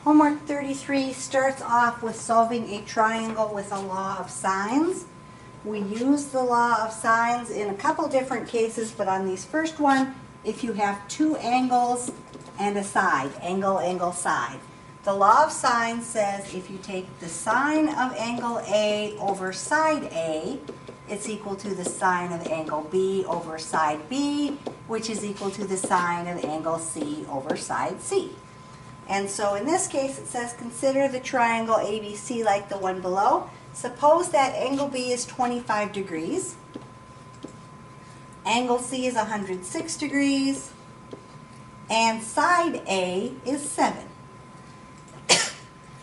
Homework 33 starts off with solving a triangle with a law of sines. We use the law of sines in a couple different cases, but on these first one, if you have two angles and a side, angle, angle, side. The law of sines says if you take the sine of angle A over side A, it's equal to the sine of angle B over side B, which is equal to the sine of angle C over side C. And so in this case it says consider the triangle ABC like the one below. Suppose that angle B is 25 degrees, angle C is 106 degrees, and side A is 7.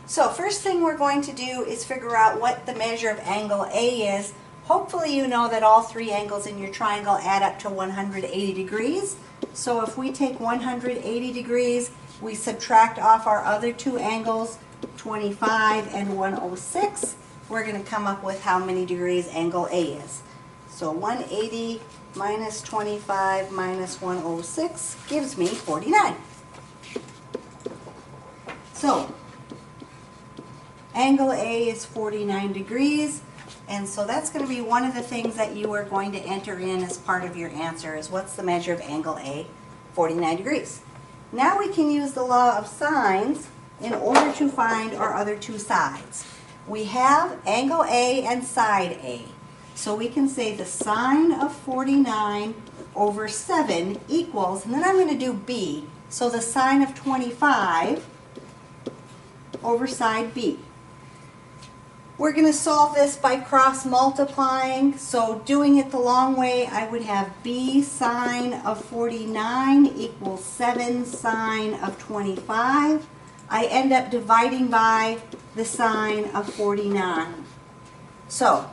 So first thing we're going to do is figure out what the measure of angle A is. Hopefully you know that all three angles in your triangle add up to 180 degrees. So if we take 180 degrees, we subtract off our other two angles, 25 and 106. We're going to come up with how many degrees angle A is. So 180 minus 25 minus 106 gives me 49. So angle A is 49 degrees. And so that's going to be one of the things that you are going to enter in as part of your answer is what's the measure of angle A? 49 degrees. Now we can use the law of sines in order to find our other two sides. We have angle A and side A. So we can say the sine of 49 over 7 equals, and then I'm going to do B, so the sine of 25 over side B. We're going to solve this by cross multiplying, so doing it the long way, I would have B sine of 49 equals 7 sine of 25. I end up dividing by the sine of 49. So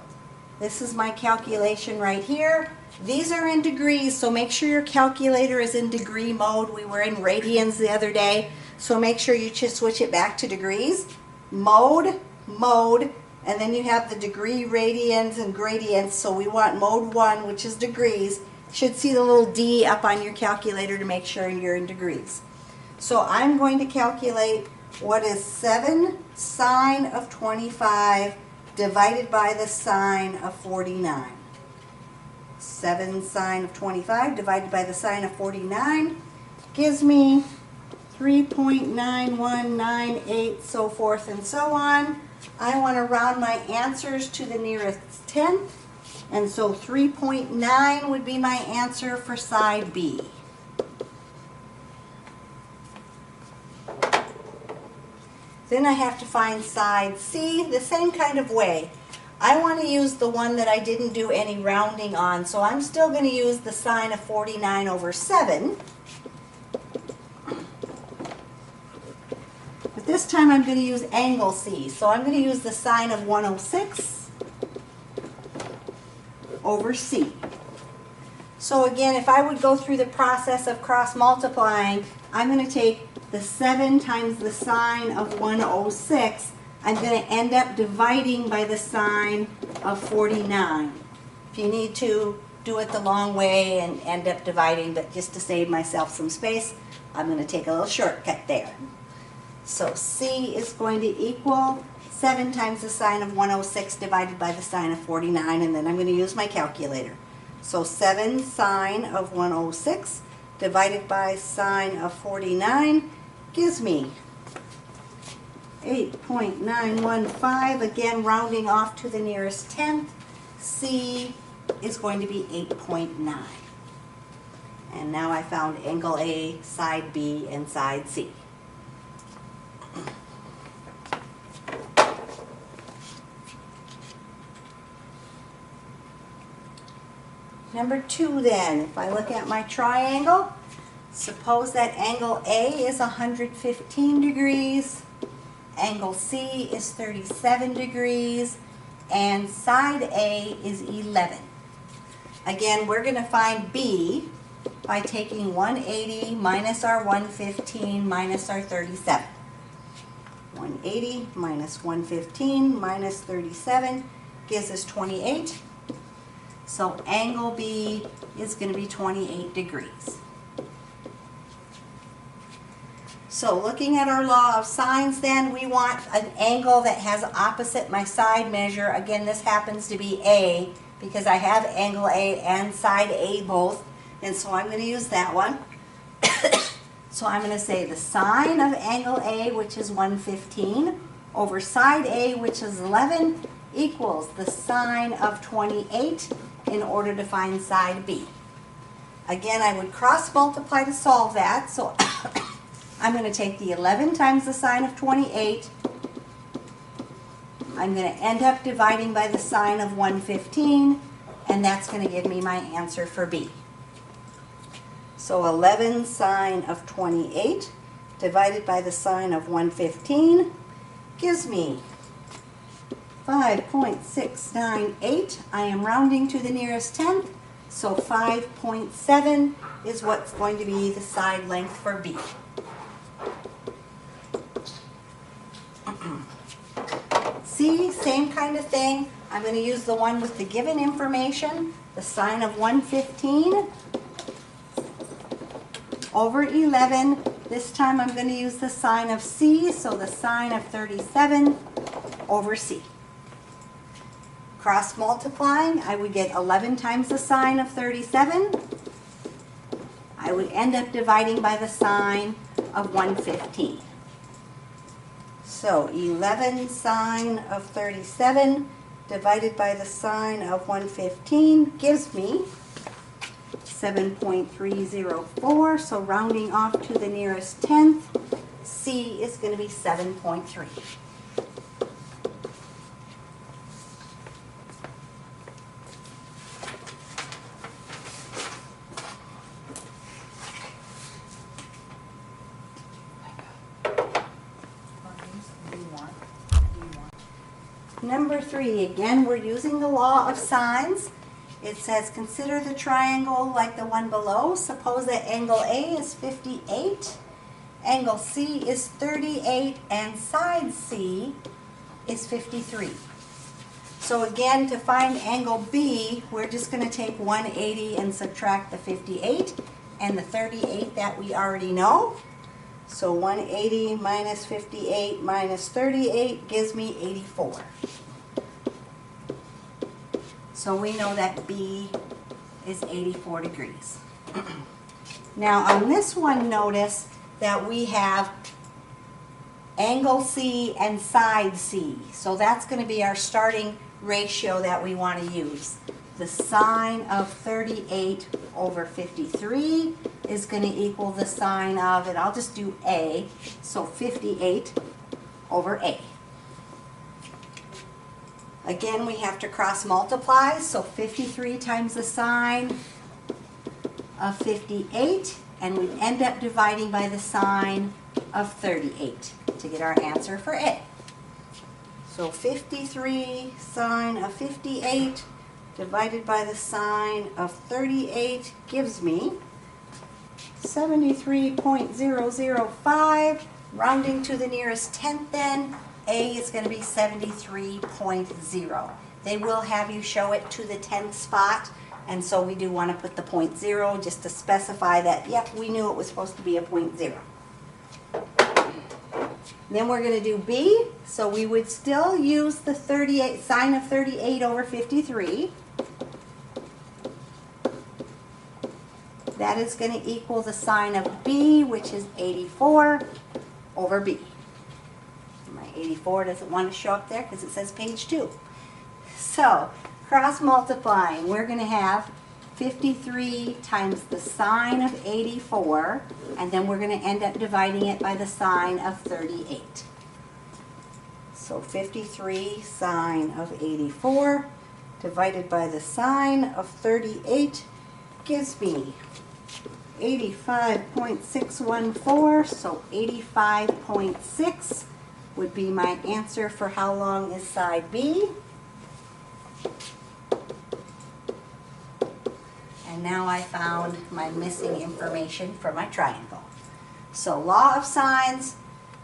this is my calculation right here. These are in degrees, so make sure your calculator is in degree mode. We were in radians the other day, so make sure you just switch it back to degrees. Mode, mode. And then you have the degree radians and gradients, so we want mode 1, which is degrees. You should see the little D up on your calculator to make sure you're in degrees. So I'm going to calculate what is 7 sine of 25 divided by the sine of 49. 7 sine of 25 divided by the sine of 49 gives me 3.9198, so forth and so on. I want to round my answers to the nearest tenth, and so 3.9 would be my answer for side B. Then I have to find side C the same kind of way. I want to use the one that I didn't do any rounding on, so I'm still going to use the sine of 49 over 7. This time I'm going to use angle C. So I'm going to use the sine of 106 over C. So again, if I would go through the process of cross multiplying, I'm going to take the 7 times the sine of 106. I'm going to end up dividing by the sine of 49. If you need to, do it the long way and end up dividing, but just to save myself some space, I'm going to take a little shortcut there. So C is going to equal 7 times the sine of 106 divided by the sine of 49, and then I'm going to use my calculator. So 7 sine of 106 divided by sine of 49 gives me 8.915, again rounding off to the nearest tenth. C is going to be 8.9. And now I found angle A, side B, and side C. Number 2 then, if I look at my triangle, suppose that angle A is 115 degrees, angle C is 37 degrees, and side A is 11. Again, we're going to find B by taking 180 minus our 115 minus our 37. 180 minus 115 minus 37 gives us 28. So angle B is going to be 28 degrees. So looking at our law of sines then, we want an angle that has opposite my side measure. Again, this happens to be A because I have angle A and side A both. And so I'm going to use that one. So I'm going to say the sine of angle A, which is 115, over side A, which is 11, equals the sine of 28 in order to find side B. Again, I would cross multiply to solve that. So I'm going to take the 11 times the sine of 28. I'm going to end up dividing by the sine of 115, and that's going to give me my answer for B. So 11 sine of 28 divided by the sine of 115 gives me 5.698. I am rounding to the nearest tenth, so 5.7 is what's going to be the side length for B. C, same kind of thing. I'm going to use the one with the given information, the sine of 115 over 11. This time I'm going to use the sine of C, so the sine of 37 over C. Cross multiplying, I would get 11 times the sine of 37. I would end up dividing by the sine of 115. So 11 sine of 37 divided by the sine of 115 gives me 7.304, so rounding off to the nearest tenth, C is going to be 7.3. Number 3, again, we're using the law of sines. It says, consider the triangle like the one below. Suppose that angle A is 58, angle C is 38, and side C is 53. So again, to find angle B, we're just going to take 180 and subtract the 58 and the 38 that we already know. So 180 minus 58 minus 38 gives me 84. So we know that B is 84 degrees. Now on this one, notice that we have angle C and side C. So that's going to be our starting ratio that we want to use. The sine of 38 over 53 is going to equal the sine of, and I'll just do A, so 58 over A. Again, we have to cross multiply, so 53 times the sine of 58, and we end up dividing by the sine of 38 to get our answer for A. So 53 sine of 58 divided by the sine of 38 gives me 73.005, rounding to the nearest tenth then. A is going to be 73.0. They will have you show it to the 10th spot, and so we do want to put the 0.0 just to specify that, yep, we knew it was supposed to be a 0.0. Then we're going to do B, so we would still use the 38 sine of 38 over 53. That is going to equal the sine of B, which is 84 over B. My 84 doesn't want to show up there because it says page 2. So, cross multiplying, we're going to have 53 times the sine of 84, and then we're going to end up dividing it by the sine of 38. So 53 sine of 84 divided by the sine of 38 gives me 85.614, so 85.6 would be my answer for how long is side B. And now I found my missing information for my triangle. So law of sines,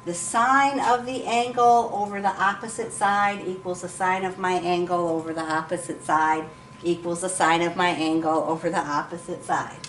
the sine of the angle over the opposite side equals the sine of my angle over the opposite side equals the sine of my angle over the opposite side.